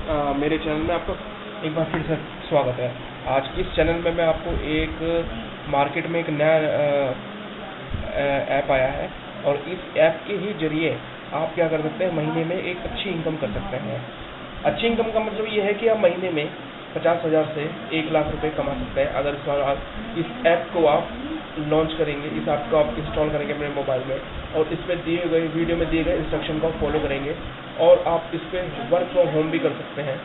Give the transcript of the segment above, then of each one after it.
मेरे चैनल में आपका एक बार फिर से स्वागत है। आज की इस चैनल में मैं आपको एक मार्केट में एक नया ऐप आया है और इस ऐप के ही जरिए आप क्या कर सकते हैं, महीने में एक अच्छी इनकम कर सकते हैं। अच्छी इनकम का मतलब ये है कि आप महीने में 50,000 से 1 लाख रुपए कमा सकते हैं अगर इस ऐप को आप लॉन्च करेंगे, इस ऐप को आप इंस्टॉल करेंगे अपने मोबाइल में और इस पर दिए गए वीडियो में दिए गए इंस्ट्रक्शन को फॉलो करेंगे और आप इस पर वर्क फ्रॉम होम भी कर सकते हैं।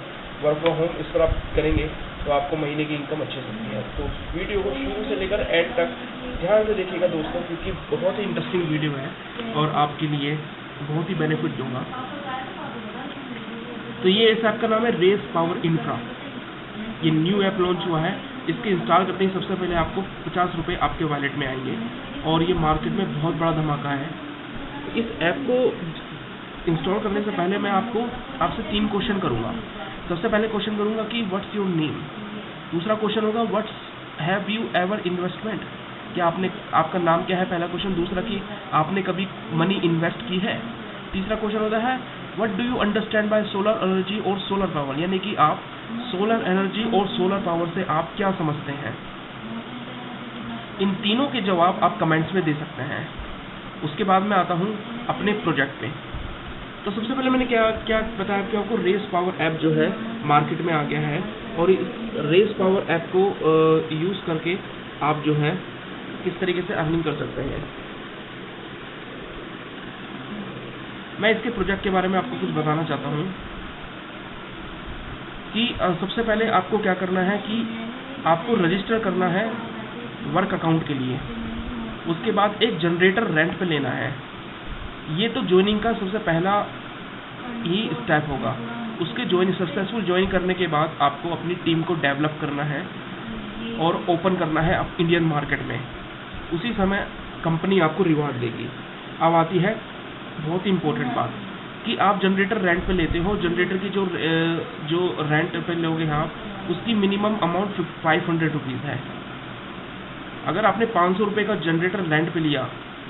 वर्क फ्रॉम होम इस पर आप करेंगे तो आपको महीने की इनकम अच्छी सकती है। तो वीडियो को शुरू से लेकर एंड तक ध्यान से देखिएगा दोस्तों, क्योंकि बहुत ही इंटरेस्टिंग वीडियो है और आपके लिए बहुत ही बेनिफिट दूंगा। तो ये इस ऐप का नाम है रेस पावर इंफ्रा। ये न्यू ऐप लॉन्च हुआ है। इसके इंस्टॉल करते ही सबसे पहले आपको 50 रुपये आपके वॉलेट में आएंगे और ये मार्केट में बहुत बड़ा धमाका है। इस ऐप को इंस्टॉल करने से पहले मैं आपसे 3 क्वेश्चन करूँगा। सबसे पहले क्वेश्चन करूँगा कि व्हाट्स योर नेम। दूसरा क्वेश्चन होगा what's have you ever investment, क्या आपका नाम क्या है, पहला क्वेश्चन। दूसरा कि आपने कभी मनी इन्वेस्ट की है। तीसरा क्वेश्चन होता है what do you understand by solar energy और सोलर पावर, यानी कि आप सोलर एनर्जी और सोलर पावर से आप क्या समझते हैं। इन तीनों के जवाब आप कमेंट्स में दे सकते हैं। उसके बाद मैं आता हूँ अपने प्रोजेक्ट पे। तो सबसे पहले मैंने क्या बताया कि आपको रेस पावर ऐप जो है मार्केट में आ गया है और इस रेस पावर ऐप को यूज़ करके आप जो है किस तरीके से अर्निंग कर सकते हैं। मैं इसके प्रोजेक्ट के बारे में आपको कुछ बताना चाहता हूँ कि सबसे पहले आपको क्या करना है कि आपको रजिस्टर करना है वर्क अकाउंट के लिए। उसके बाद एक जनरेटर रेंट पे लेना है। ये तो ज्वाइनिंग का सबसे पहला ही स्टेप होगा। उसके सक्सेसफुल ज्वाइन करने के बाद आपको अपनी टीम को डेवलप करना है और ओपन करना है इंडियन मार्केट में। उसी समय कंपनी आपको रिवार्ड देगी। अब आती है बहुत ही इंपॉर्टेंट बात कि आप जनरेटर रेंट पे लेते हो। जनरेटर की जो रेंट पे लोगे आप, उसकी मिनिमम अमाउंट 500 रुपीज़ है। अगर आपने 500 रुपये का जनरेटर रेंट पे लिया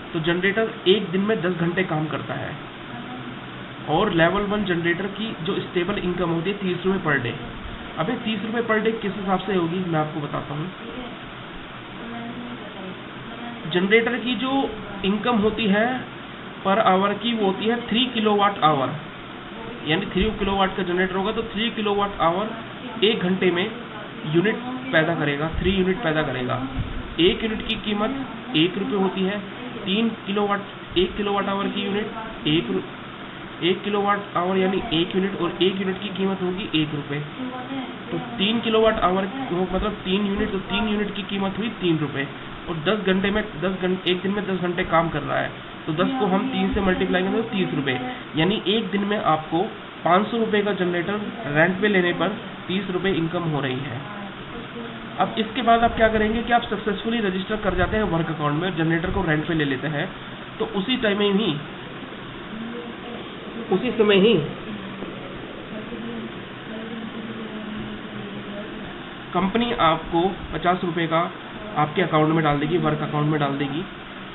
तो जनरेटर एक दिन में 10 घंटे काम करता है और लेवल 1 जनरेटर की जो स्टेबल इनकम होती है 30 रुपये पर डे। अबे 30 रुपये पर डे किस हिसाब से होगी मैं आपको बताता हूँ। जनरेटर की जो इनकम होती है पर आवर की वो होती है 3 किलोवाट आवर, यानी 3 किलोवाट का जनरेटर होगा तो 3 किलोवाट आवर 1 घंटे में यूनिट पैदा करेगा, 3 यूनिट पैदा करेगा। 1 यूनिट की कीमत 1 रुपये होती है। 1 किलोवाट आवर की यूनिट 1 किलोवाट आवर यानी 1 यूनिट, और 1 यूनिट की कीमत होगी 1 रुपये। तो 3 किलोवाट आवर मतलब 3 यूनिट, तो 3 यूनिट की कीमत हुई 3 रुपये और 10 घंटे में एक दिन में 10 घंटे काम कर रहा है तो 10 को हम 3 से मल्टीप्लाई करें तो 30 रुपये, यानी एक दिन में आपको 500 रुपये का जनरेटर रेंट पे लेने पर 30 रुपये इनकम हो रही है। अब इसके बाद आप क्या करेंगे कि आप सक्सेसफुली रजिस्टर कर जाते हैं वर्क अकाउंट में, जनरेटर को रेंट पे ले लेते हैं। तो उसी समय ही कंपनी आपको 50 रुपये का आपके अकाउंट में डाल देगी, वर्क अकाउंट में डाल देगी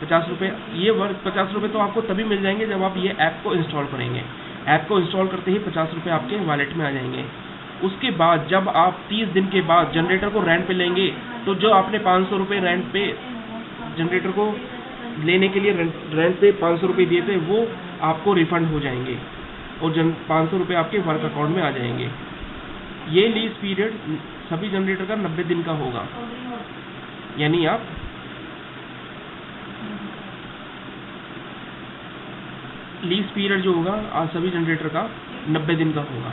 50 रुपये। ये 50 रुपये तो आपको तभी मिल जाएंगे जब आप ये ऐप को इंस्टॉल करेंगे। ऐप को इंस्टॉल करते ही 50 रुपये आपके वॉलेट में आ जाएंगे। उसके बाद जब आप 30 दिन के बाद जनरेटर को रेंट पे लेंगे तो जो आपने 500 रुपये रेंट पे जनरेटर को लेने के लिए रेंट पे 500 रुपये दिए थे वो आपको रिफंड हो जाएंगे और 500 रुपये आपके वर्क अकाउंट में आ जाएंगे। ये लीज पीरियड सभी जनरेटर का 90 दिन का होगा, यानी आप लीज पीरियड जो होगा आज सभी जनरेटर का 90 दिन का होगा,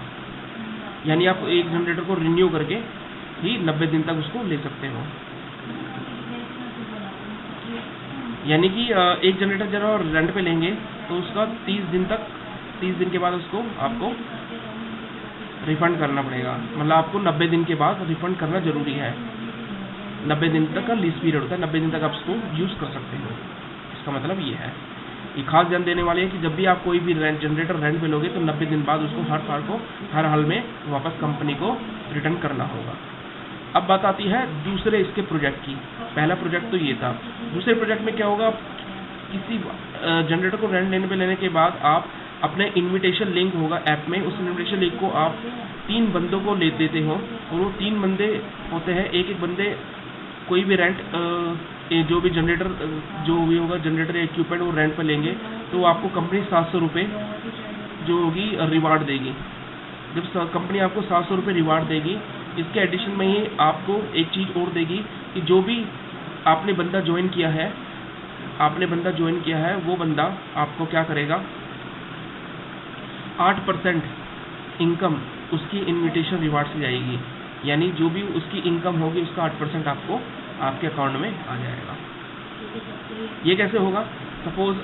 यानी आप एक जनरेटर को रिन्यू करके ही 90 दिन तक उसको ले सकते हो। यानी कि एक जनरेटर जब रेंट पे लेंगे तो उसका 30 दिन के बाद उसको आपको रिफंड करना पड़ेगा। मतलब आपको 90 दिन के बाद रिफंड करना जरूरी है। 90 दिन तक का लीज पीरियड होता है, 90 दिन तक आप उसको यूज़ कर सकते हो। इसका मतलब ये है। ये खास ध्यान देने वाली है कि जब भी आप कोई भी जनरेटर रेंट पे लोगे तो 90 दिन बाद उसको हर हाल में वापस कंपनी को रिटर्न करना होगा। अब बात आती है दूसरे इसके प्रोजेक्ट की। पहला प्रोजेक्ट तो ये था। दूसरे प्रोजेक्ट में क्या होगा, किसी जनरेटर को रेंट लेने के बाद आप अपने इनविटेशन लिंक होगा ऐप में, उस इनविटेशन लिंक को आप 3 बंदों को ले देते हो और वो 3 बंदे होते हैं, एक एक बंदे कोई भी रेंट जो भी जनरेटर जो भी होगा जनरेटर या इक्विपमेंट वो रेंट पर लेंगे, तो आपको कंपनी 700 रुपये जो होगी रिवार्ड देगी। जब कंपनी आपको 700 रुपये रिवार्ड देगी, इसके एडिशन में ही आपको एक चीज़ और देगी कि जो भी आपने बंदा ज्वाइन किया है वो बंदा आपको क्या करेगा, 8% इनकम उसकी इनविटेशन रिवार्ड से जाएगी, यानी जो भी उसकी इनकम होगी उसका 8% आपको आपके अकाउंट में आ जाएगा। ये कैसे होगा? सपोज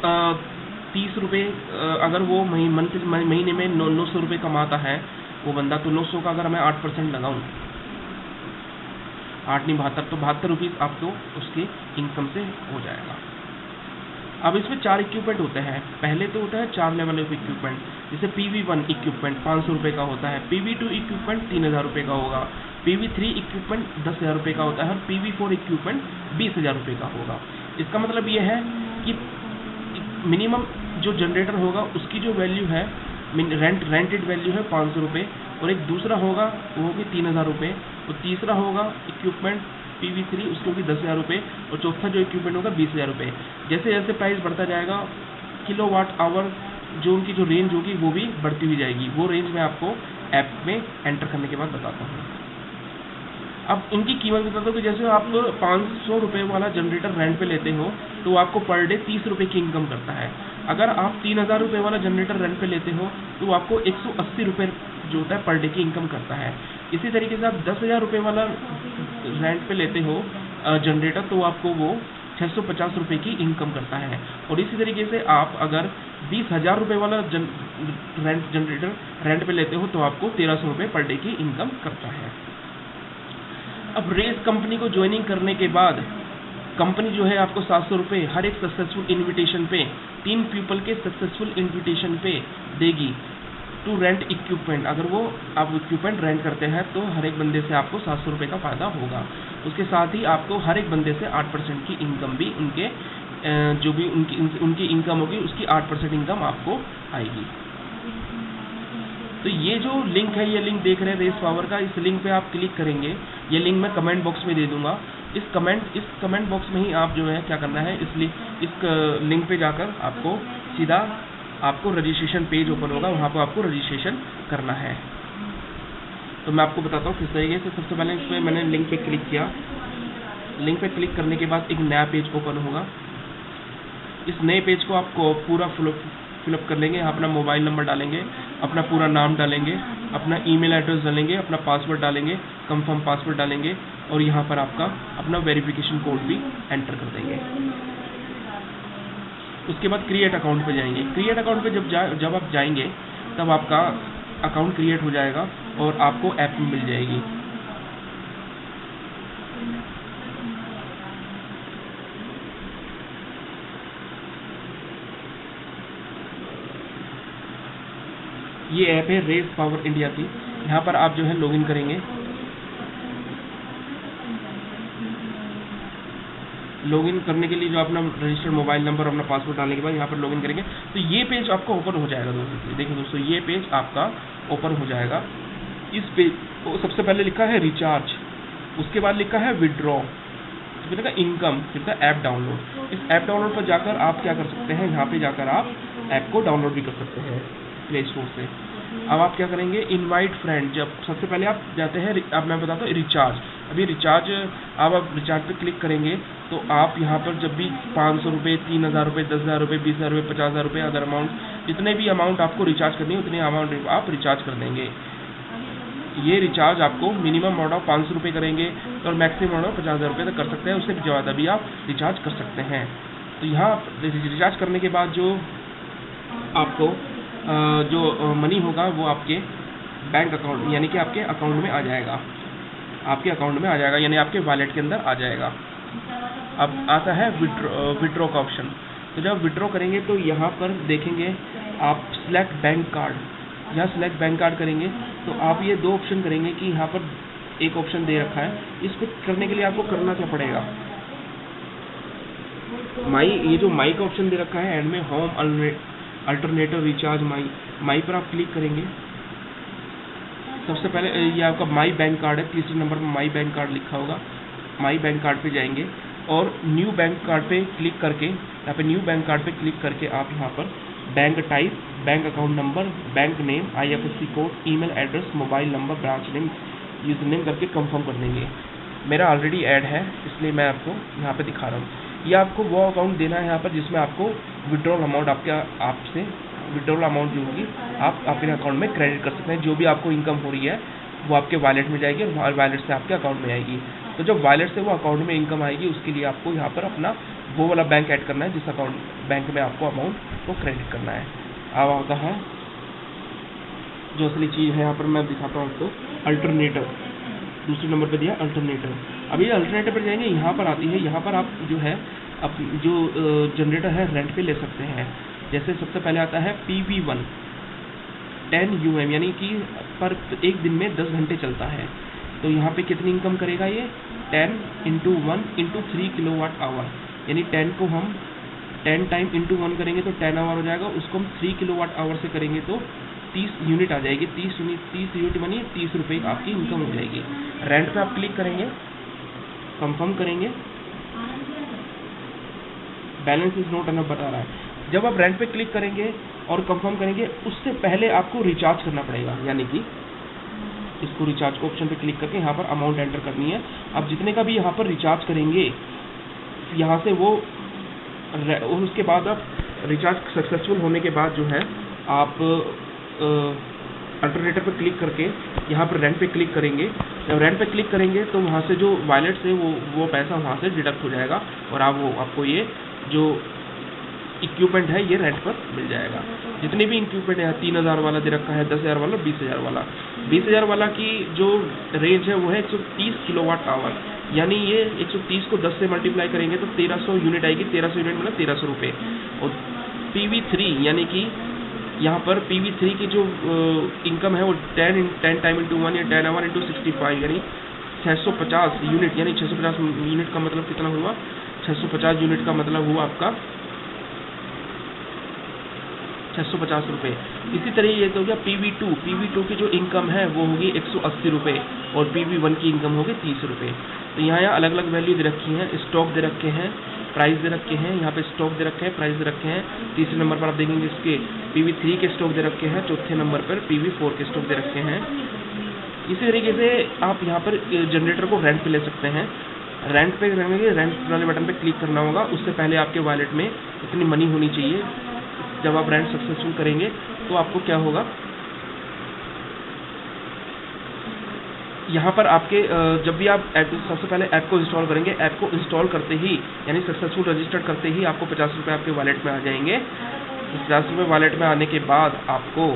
30 रुपये अगर वो महीने में 900 रुपये कमाता है वो बंदा, तो 900 का अगर मैं 8% लगाऊँ, 8 नहीं 72, तो 72 रुपीज़ आपको उसकी इनकम से हो जाएगा। अब इसमें 4 इक्विपमेंट होते हैं। पहले तो होता है 4 लेवल ऑफ इक्विपमेंट, जैसे PV1 इक्विपमेंट 500 रुपये का होता है, PV2 इक्विपमेंट 3000 रुपये का होगा, PV3 इक्विपमेंट 10,000 रुपये का होता है और PV4 इक्विपमेंट 20,000 रुपये का होगा। इसका मतलब ये है कि मिनिमम जो जनरेटर होगा उसकी जो वैल्यू है, रेंटेड वैल्यू है 500 रुपये, और एक दूसरा होगा वो होगी 3000 रुपये, और तीसरा होगा इक्विपमेंट PV3 उसकी होगी 10,000 रुपये, और चौथा जो इक्विपमेंट होगा 20,000 रुपये। जैसे जैसे प्राइस बढ़ता जाएगा, किलोवाट आवर जो उनकी जो रेंज होगी वो भी बढ़ती हुई जाएगी। वो रेंज मैं आपको ऐप में एंटर करने के बाद बताता हूँ। अब इनकी कीमत बताता हूँ कि जैसे आप 500 रुपये वाला जनरेटर रेंट पे लेते हो तो आपको पर डे 30 रुपये की इनकम करता है। अगर आप 3000 रुपये वाला जनरेटर रेंट पे लेते हो तो आपको 180 रुपये जो होता है पर डे की इनकम करता है। इसी तरीके से आप 10,000 रुपये वाला रेंट पे लेते हो जनरेटर, तो आपको वो 650 रुपये की इनकम करता है। और इसी तरीके से आप अगर 20,000 रुपये वाला जनरेटर रेंट पे लेते हो तो आपको 1300 रुपये पर डे की इनकम करता है। अब रेस कंपनी को ज्वाइनिंग करने के बाद कंपनी जो है आपको 700 रुपये हर एक सक्सेसफुल इन्विटेशन पे, 3 पीपल के सक्सेसफुल इन्विटेशन पे देगी टू रेंट इक्विपमेंट। अगर वो आप इक्विपमेंट रेंट करते हैं तो हर एक बंदे से आपको 700 रुपये का फ़ायदा होगा। उसके साथ ही आपको हर एक बंदे से 8% की इनकम भी उनके जो भी उनकी इनकम होगी उसकी 8% इनकम आपको आएगी। तो ये जो लिंक है, ये लिंक देख रहे हैं रेस पावर का, इस लिंक पे आप क्लिक करेंगे। ये लिंक मैं कमेंट बॉक्स में दे दूंगा। इस कमेंट बॉक्स में ही आप जो है क्या करना है, इस लिंक पे जाकर आपको सीधा आपको रजिस्ट्रेशन पेज ओपन होगा, वहाँ पर आपको रजिस्ट्रेशन करना है। तो मैं आपको बताता हूँ किस तरीके से। सबसे पहले इसमें मैंने लिंक पे क्लिक किया। लिंक पे क्लिक करने के बाद एक नया पेज ओपन होगा। इस नए पेज को आपको पूरा फिलअप कर लेंगे। अपना मोबाइल नंबर डालेंगे, अपना पूरा नाम डालेंगे, अपना ईमेल एड्रेस डालेंगे, अपना पासवर्ड डालेंगे, कंफर्म पासवर्ड डालेंगे और यहाँ पर आपका अपना वेरिफिकेशन कोड भी एंटर कर देंगे। उसके बाद क्रिएट अकाउंट पे जाएंगे। क्रिएट अकाउंट पे जब आप जाएंगे तब आपका अकाउंट क्रिएट हो जाएगा और आपको ऐप मिल जाएगी। ये ऐप है रेस पावर इंडिया की। यहाँ पर आप जो है लॉगिन करेंगे। लॉगिन करने के लिए जो अपना रजिस्टर्ड मोबाइल नंबर, अपना पासवर्ड डालने के बाद यहाँ पर लॉगिन करेंगे तो ये पेज आपका ओपन हो जाएगा। दोस्तों देखिए दोस्तों, ये पेज आपका ओपन हो जाएगा। इस पेज सबसे पहले लिखा है रिचार्ज, उसके बाद लिखा है विड्रॉ, फिर लिखा इनकम, फिर लिखा ऐप डाउनलोड। इस ऐप डाउनलोड पर जाकर आप क्या कर सकते हैं, यहाँ पे जाकर आप ऐप को डाउनलोड भी कर सकते हैं प्ले स्टोर से। अब आप क्या करेंगे, इनवाइट फ्रेंड। जब सबसे पहले आप जाते हैं, अब मैं बताता हूँ रिचार्ज। अभी रिचार्ज आप रिचार्ज पे क्लिक करेंगे तो आप यहाँ पर जब भी 500 रुपये, 3000 रुपये, 10,000 रुपये, 20,000 रुपये, 50,000 रुपये, अदर अमाउंट, जितने भी अमाउंट आपको रिचार्ज करनी है उतने अमाउंट आप रिचार्ज कर देंगे। ये रिचार्ज आपको मिनिमम अमाउंट ऑफ 500 रुपये करेंगे और मैक्सिमम अमाउंट ऑफ 50,000 रुपये तक कर सकते हैं। उससे ज़्यादा भी आप रिचार्ज कर सकते हैं। तो यहाँ रिचार्ज करने के बाद जो आपको जो मनी होगा वो आपके बैंक अकाउंट यानी कि आपके अकाउंट में आ जाएगा, आपके अकाउंट में आ जाएगा, यानी आपके वॉलेट के अंदर आ जाएगा। अब आता है विड्रॉ का ऑप्शन। तो जब विड्रॉ करेंगे तो यहाँ पर देखेंगे आप सिलेक्ट बैंक कार्ड, यहाँ सिलेक्ट बैंक कार्ड करेंगे तो आप ये 2 ऑप्शन करेंगे कि यहाँ पर एक ऑप्शन दे रखा है। इसको करने के लिए आपको करना क्या पड़ेगा, ये जो माई का ऑप्शन दे रखा है एंड में, होम अल्टरनेटर रिचार्ज माई पर आप क्लिक करेंगे। सबसे पहले ये आपका माई बैंक कार्ड है, तीसरे नंबर पर माई बैंक कार्ड लिखा होगा। माई बैंक कार्ड पे जाएंगे और न्यू बैंक कार्ड पे क्लिक करके, यहाँ पे न्यू बैंक कार्ड पे क्लिक करके आप यहाँ पर bank type, bank account number, bank name, IFSC code, email address, mobile number, branch name, user name करके कंफर्म कर देंगे। मेरा ऑलरेडी ऐड है इसलिए मैं आपको यहाँ पे दिखा रहा हूँ। ये आपको वो अकाउंट देना है यहाँ पर जिसमें आपको विड्रॉल अमाउंट आपसे विड्रॉल अमाउंट जो होगी आप अपने अकाउंट में क्रेडिट कर सकते हैं। जो भी आपको इनकम हो रही है वो आपके वॉलेट में जाएगी और वॉलेट से आपके अकाउंट में आएगी। तो जब वॉलेट से वो अकाउंट में इनकम आएगी उसके लिए आपको यहाँ पर अपना वो वाला बैंक ऐड करना है जिस बैंक में आपको अमाउंट को क्रेडिट करना है। अब आता है जो असली चीज़ है, यहाँ पर मैं दिखाता हूँ आपको अल्टरनेटर। दूसरे नंबर पर दिया अल्टरनेटर। अब ये अल्टरनेटर पर जाएंगे, यहाँ पर आती है, यहाँ पर आप जो है जो जनरेटर है रेंट पे ले सकते हैं। जैसे सबसे पहले आता है PV1 10 UM, यानी कि पर एक दिन में 10 घंटे चलता है। तो यहाँ पे कितनी इनकम करेगा ये 10 × 1 × 3 किलोवाट आवर, यानी 10 को हम 10 टाइम × 1 करेंगे तो 10 आवर हो जाएगा। उसको हम 3 किलोवाट आवर से करेंगे तो 30 यूनिट आ जाएगी। 30 यूनिट बनी 30 रुपये आपकी इनकम हो जाएगी। रेंट पे आप क्लिक करेंगे, कंफर्म करेंगे, बैलेंस इज नॉट अनफ बता रहा है। जब आप रेंट पे क्लिक करेंगे और कंफर्म करेंगे उससे पहले आपको रिचार्ज करना पड़ेगा, यानी कि इसको रिचार्ज ऑप्शन पे क्लिक करके यहाँ पर अमाउंट एंटर करनी है। आप जितने का भी यहाँ पर रिचार्ज करेंगे यहाँ से वो, और उसके बाद आप रिचार्ज सक्सेसफुल होने के बाद जो है आप अल्टरनेटर पर क्लिक करके यहाँ पर रेंट पे क्लिक करेंगे। जब रेंट पे क्लिक करेंगे तो वहाँ से जो वॉलेट से वो पैसा वहाँ से डिडक्ट हो जाएगा और आपको ये जो इक्विपमेंट है ये रेंट पर मिल जाएगा। जितने भी इक्विपमेंट है 3000 वाला दे रखा है, 10,000 वाला, 20,000 वाला। 20,000 वाला की जो रेंज है वो है 130 किलोवाट आवर, यानी ये 130 को 10 से मल्टीप्लाई करेंगे तो 1300 यूनिट आएगी। 1300 यूनिट मतलब 1300 रुपये। और PV3 यानी कि यहाँ पर PV3 की जो इनकम है वो 10 टाइम × 1 या 10 आवर × 65, यानी 650 यूनिट, यानी 650 यूनिट का मतलब कितना हुआ, 650 यूनिट का मतलब हुआ आपका 650 रुपये। इसी तरह ये तो हो गया PV2 की जो इनकम है वो होगी 180 रुपये और PV1 की इनकम होगी 30 रुपये। तो यहाँ अलग अलग वैल्यू दे रखी हैं, स्टॉक दे रखे हैं, प्राइस दे रखे हैं, यहाँ पे स्टॉक दे रखे हैं, प्राइस दे रखे हैं। तीसरे नंबर पर आप देखेंगे इसके PV3 के स्टॉक दे रखे हैं, चौथे नंबर पर PV4 के स्टॉक दे रखे हैं। इसी तरीके से आप यहाँ पर जनरेटर को रेंट पे ले सकते हैं। रेंट पे रहेंगे, रेंट वाले बटन पे क्लिक करना होगा। उससे पहले आपके वॉलेट में इतनी मनी होनी चाहिए। जब आप रेंट सक्सेसफुल करेंगे तो आपको क्या होगा, यहाँ पर आपके जब भी आप सबसे पहले ऐप को इंस्टॉल करेंगे, ऐप को इंस्टॉल करते ही यानी सक्सेसफुल रजिस्टर्ड करते ही आपको 50 रुपये आपके वॉलेट में आ जाएंगे। 50 रुपये वॉलेट में आने के बाद आपको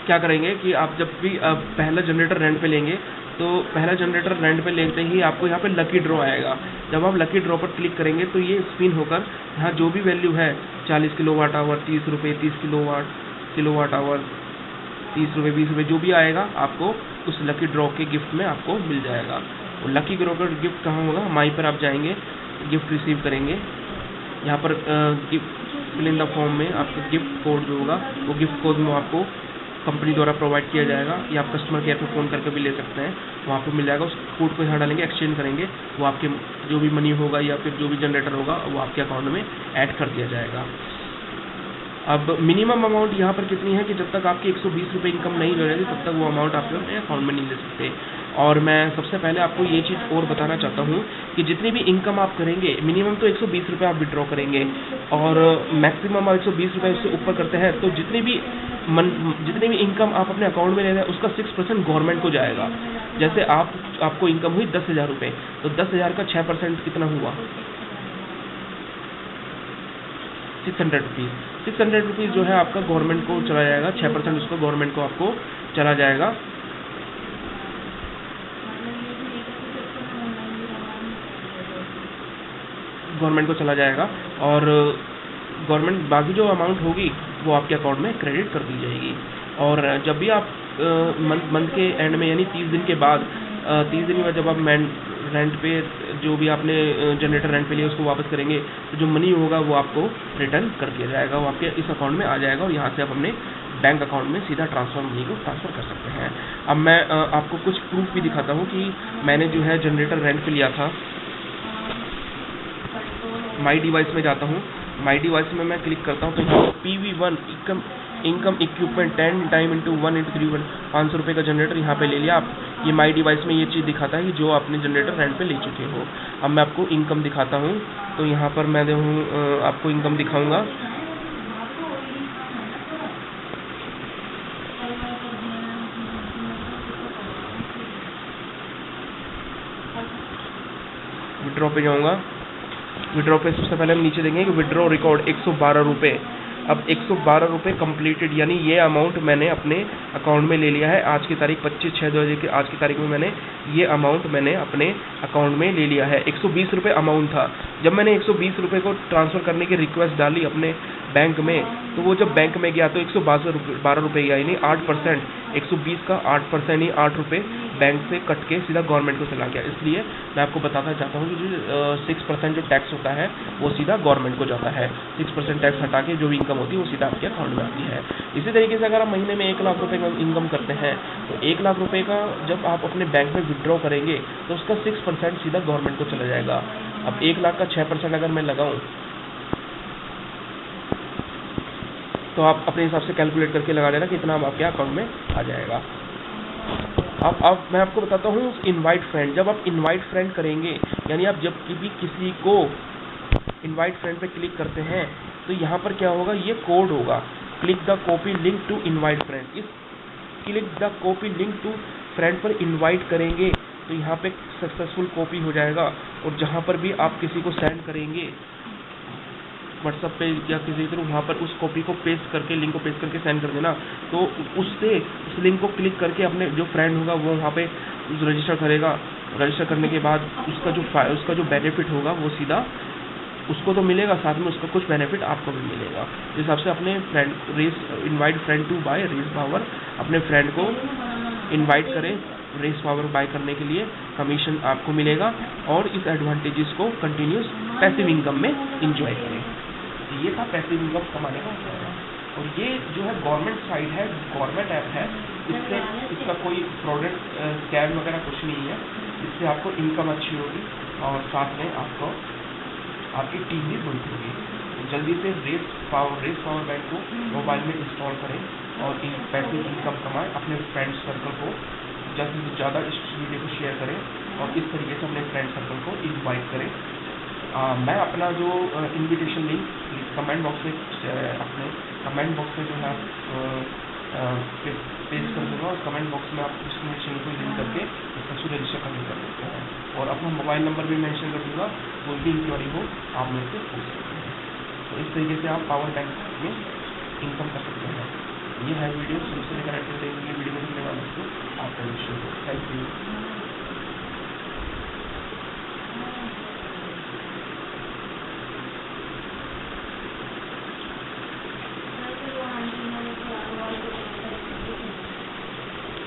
क्या करेंगे कि आप जब भी पहला जनरेटर रेंट पे लेंगे तो पहला जनरेटर रेंट पे लेते ही आपको यहाँ पे लकी ड्रॉ आएगा। जब आप लकी ड्रॉ पर क्लिक करेंगे तो ये स्पिन होकर यहाँ जो भी वैल्यू है 40 किलोवाट आवर, 30 रुपये, 30 किलोवाट आवर, 30 रुपये, 20 रुपये, जो भी आएगा आपको उस लकी ड्रॉ के गिफ्ट में आपको मिल जाएगा। और लकी ड्रॉ का गिफ्ट कहाँ होगा, माई पर आप जाएंगे, गिफ्ट रिसीव करेंगे। यहाँ पर gift fill in the form में आपका गिफ्ट कोड जो होगा वो गिफ्ट कोड में आपको कंपनी द्वारा प्रोवाइड किया जाएगा, या आप कस्टमर केयर पर फ़ोन करके भी ले सकते हैं, वहाँ पे मिल जाएगा। उस कोड को यहाँ डालेंगे, एक्सचेंज करेंगे, वो आपके जो भी मनी होगा या फिर जो भी जनरेटर होगा वो आपके अकाउंट में ऐड कर दिया जाएगा। अब मिनिमम अमाउंट यहाँ पर कितनी है कि जब तक आपकी 120 रुपये इनकम नहीं हो रही तब तक वो अमाउंट आप अपने अकाउंट में नहीं ले सकते। और मैं सबसे पहले आपको ये चीज़ और बताना चाहता हूँ कि जितनी भी इनकम आप करेंगे मिनिमम तो 120 रुपये आप विड्रॉ करेंगे और मैक्सिमम आप 120 रुपये उससे ऊपर करते हैं तो जितनी भी इनकम आप अपने अकाउंट में ले रहे हैं उसका 6% गवर्नमेंट को जाएगा। जैसे आपको इनकम हुई 10,000 रुपये, तो 10,000 का 6% कितना हुआ, 600 रुपीज़। 600 रुपीज़ जो है आपका गवर्नमेंट को चला जाएगा, 6% उसको गवर्नमेंट को आपको चला जाएगा। गवर्नमेंट को चला जाएगा और गवर्नमेंट बाकी जो अमाउंट होगी वो आपके अकाउंट में क्रेडिट कर दी जाएगी। और जब भी आप मंथ के एंड में यानी 30 दिन के बाद 30 दिन के बाद जब आप रेंट पे जो भी आपने जनरेटर रेंट पे लिया उसको वापस करेंगे तो जो मनी होगा वो आपको रिटर्न कर दिया जाएगा, वो आपके इस अकाउंट में आ जाएगा और यहाँ से आप अपने बैंक अकाउंट में सीधा ट्रांसफर मनी को ट्रांसफ़र कर सकते हैं। अब मैं आपको कुछ प्रूफ भी दिखाता हूँ कि मैंने जो है जनरेटर रेंट पे लिया था। माई डिवाइस में जाता हूँ, माई डिवाइस में मैं क्लिक करता हूँ तो यहाँ PV1 income equipment 10 time into 1 into 3 500 रुपये का जनरेटर यहाँ पे ले लिया आप। ये माई डिवाइस में ये चीज़ दिखाता है कि जो आपने जनरेटर रेंट पे ले चुके हो। अब मैं आपको इनकम दिखाता हूँ, तो यहाँ पर मैं आपको इनकम दिखाऊंगा। विड्रॉ पे जाऊँगा, विड्रॉ पे सबसे पहले हम नीचे देखेंगे कि विड्रॉ रिकॉर्ड 112 रुपये। अब 112 रुपये कंप्लीटेड, यानी ये अमाउंट मैंने अपने अकाउंट में ले लिया है। आज की तारीख 25/6/2000 की आज की तारीख में मैंने ये अमाउंट मैंने अपने अकाउंट में ले लिया है। 120 रुपये अमाउंट था। जब मैंने 120 रुपये को ट्रांसफ़र करने की रिक्वेस्ट डाली अपने बैंक में, तो वो जब बैंक में गया तो 112 रुपये गया, यानी 8%, 120 का 8% यानी 8 रुपये बैंक से कट के सीधा गवर्नमेंट को चला गया। इसलिए मैं आपको बताना चाहता हूँ कि जो 6% जो टैक्स होता है वो सीधा गवर्नमेंट को जाता है। 6% टैक्स हटा के जो भी इनकम होती है वो सीधा आपके अकाउंट में आती है। इसी तरीके से अगर आप महीने में 1 लाख रुपये का इनकम करते हैं तो 1 लाख रुपये का जब आप अपने बैंक में विड्रॉ करेंगे तो उसका 6% सीधा गवर्नमेंट को चला जाएगा। अब 1 लाख का 6% अगर मैं लगाऊँ तो आप अपने हिसाब से कैलकुलेट करके लगा लेना कि इतना आपके अकाउंट में आ जाएगा। अब मैं आपको बताता हूँ इनवाइट फ्रेंड। जब आप इनवाइट फ्रेंड करेंगे, यानी आप जब भी किसी को इनवाइट फ्रेंड पे क्लिक करते हैं तो यहाँ पर क्या होगा, ये कोड होगा, click the copy link to invite friend. इस click the copy link to friend पर इनवाइट करेंगे तो यहाँ पे सक्सेसफुल कॉपी हो जाएगा। और जहाँ पर भी आप किसी को सेंड करेंगे व्हाट्सएप पे या किसी तरह, वहाँ पर उस कॉपी को पेस्ट करके, लिंक को पेस्ट करके सेंड कर देना। तो उससे उस लिंक को क्लिक करके अपने जो फ्रेंड होगा वो वहाँ पे रजिस्टर करेगा। रजिस्टर करने के बाद उसका जो बेनिफिट होगा वो सीधा उसको तो मिलेगा, साथ में उसका कुछ बेनिफिट आपको भी मिलेगा। इस हिसाब से अपने friend invite friend to buy race power, अपने फ्रेंड को इनवाइट करें रेस पावर बाय करने के लिए, कमीशन आपको मिलेगा और इस एडवांटेजेस को कंटिन्यूस पैसिव इनकम में इंजॉय करें। ये था पैसिव इनकम कमाने का फायदा। और ये जो है गवर्नमेंट साइट है, गवर्नमेंट ऐप है, इसका कोई प्रोडक्ट स्कैम वगैरह कुछ नहीं है। इससे आपको इनकम अच्छी होगी और साथ में आपको आपकी टीम भी बढ़ती होगी। तो जल्दी से रेस पावर बैंक को मोबाइल में इंस्टॉल करें और इन पैसिव इनकम कमाएं। अपने फ्रेंड सर्कल को ज़्यादा से ज़्यादा इस वीडियो को शेयर करें और इस तरीके से अपने फ्रेंड सर्कल को इनवाइट करें। मैं अपना जो इनविटेशन लिंक कमेंट बॉक्स में अपने कमेंट बॉक्स में जो है पेस्ट कर दूँगा और कमेंट बॉक्स में आप उस इनविटेशन को लिंक करके उसका रजिस्टर कर सकते हैं और अपना मोबाइल नंबर भी मेंशन कर दूँगा। कोई भी इंक्वायरी हो आप मेरे से पूछ सकते हैं। तो इस तरीके से आप पावर बैंक में इनकम कर सकते हैं। ये है वीडियो, शुरू से लेकर अंत तक वीडियो को देखने वाले को आपका थैंक यू।